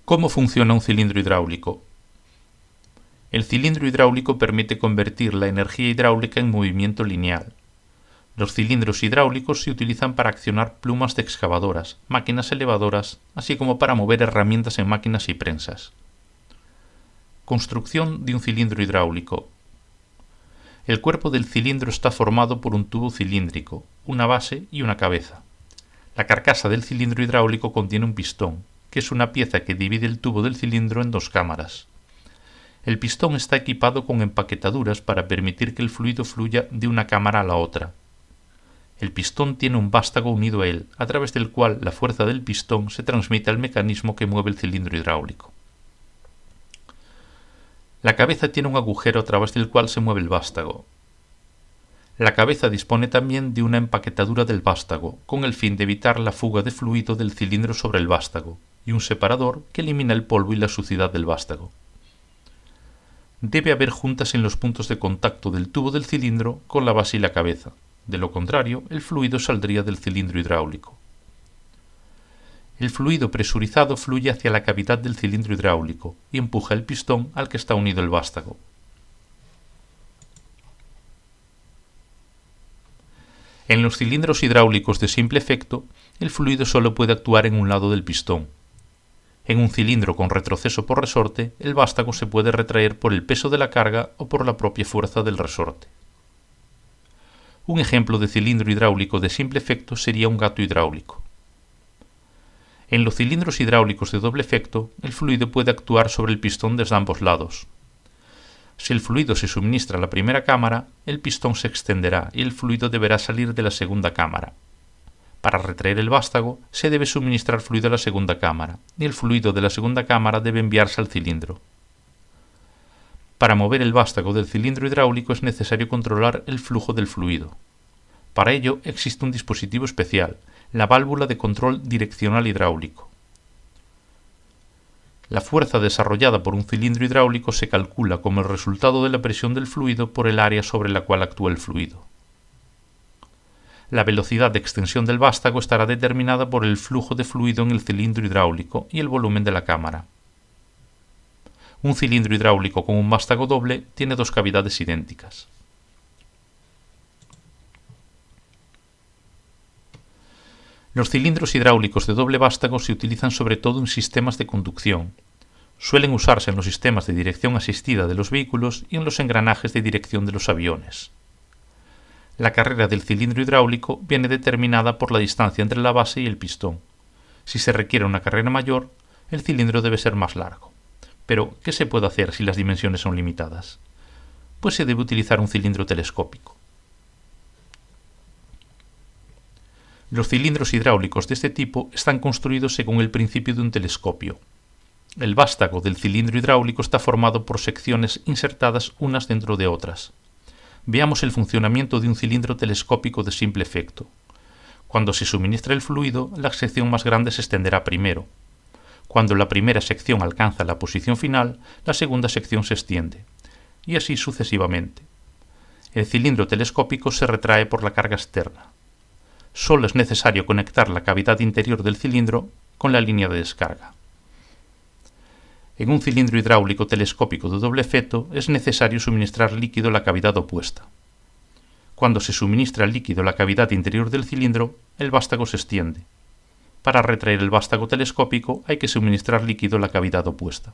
¿Cómo funciona un cilindro hidráulico? El cilindro hidráulico permite convertir la energía hidráulica en movimiento lineal. Los cilindros hidráulicos se utilizan para accionar plumas de excavadoras, máquinas elevadoras, así como para mover herramientas en máquinas y prensas. Construcción de un cilindro hidráulico. El cuerpo del cilindro está formado por un tubo cilíndrico, una base y una cabeza. La carcasa del cilindro hidráulico contiene un pistón, que es una pieza que divide el tubo del cilindro en dos cámaras. El pistón está equipado con empaquetaduras para permitir que el fluido fluya de una cámara a la otra. El pistón tiene un vástago unido a él, a través del cual la fuerza del pistón se transmite al mecanismo que mueve el cilindro hidráulico. La cabeza tiene un agujero a través del cual se mueve el vástago. La cabeza dispone también de una empaquetadura del vástago, con el fin de evitar la fuga de fluido del cilindro sobre el vástago, y un separador que elimina el polvo y la suciedad del vástago. Debe haber juntas en los puntos de contacto del tubo del cilindro con la base y la cabeza. De lo contrario, el fluido saldría del cilindro hidráulico. El fluido presurizado fluye hacia la cavidad del cilindro hidráulico y empuja el pistón al que está unido el vástago. En los cilindros hidráulicos de simple efecto, el fluido solo puede actuar en un lado del pistón. En un cilindro con retroceso por resorte, el vástago se puede retraer por el peso de la carga o por la propia fuerza del resorte. Un ejemplo de cilindro hidráulico de simple efecto sería un gato hidráulico. En los cilindros hidráulicos de doble efecto, el fluido puede actuar sobre el pistón desde ambos lados. Si el fluido se suministra a la primera cámara, el pistón se extenderá y el fluido deberá salir de la segunda cámara. Para retraer el vástago, se debe suministrar fluido a la segunda cámara, y el fluido de la segunda cámara debe enviarse al cilindro. Para mover el vástago del cilindro hidráulico es necesario controlar el flujo del fluido. Para ello existe un dispositivo especial, la válvula de control direccional hidráulico. La fuerza desarrollada por un cilindro hidráulico se calcula como el resultado de la presión del fluido por el área sobre la cual actúa el fluido. La velocidad de extensión del vástago estará determinada por el flujo de fluido en el cilindro hidráulico y el volumen de la cámara. Un cilindro hidráulico con un vástago doble tiene dos cavidades idénticas. Los cilindros hidráulicos de doble vástago se utilizan sobre todo en sistemas de conducción. Suelen usarse en los sistemas de dirección asistida de los vehículos y en los engranajes de dirección de los aviones. La carrera del cilindro hidráulico viene determinada por la distancia entre la base y el pistón. Si se requiere una carrera mayor, el cilindro debe ser más largo. Pero, ¿qué se puede hacer si las dimensiones son limitadas? Pues se debe utilizar un cilindro telescópico. Los cilindros hidráulicos de este tipo están construidos según el principio de un telescopio. El vástago del cilindro hidráulico está formado por secciones insertadas unas dentro de otras. Veamos el funcionamiento de un cilindro telescópico de simple efecto. Cuando se suministra el fluido, la sección más grande se extenderá primero. Cuando la primera sección alcanza la posición final, la segunda sección se extiende, y así sucesivamente. El cilindro telescópico se retrae por la carga externa. Solo es necesario conectar la cavidad interior del cilindro con la línea de descarga. En un cilindro hidráulico telescópico de doble efecto es necesario suministrar líquido a la cavidad opuesta. Cuando se suministra líquido a la cavidad interior del cilindro, el vástago se extiende. Para retraer el vástago telescópico hay que suministrar líquido a la cavidad opuesta.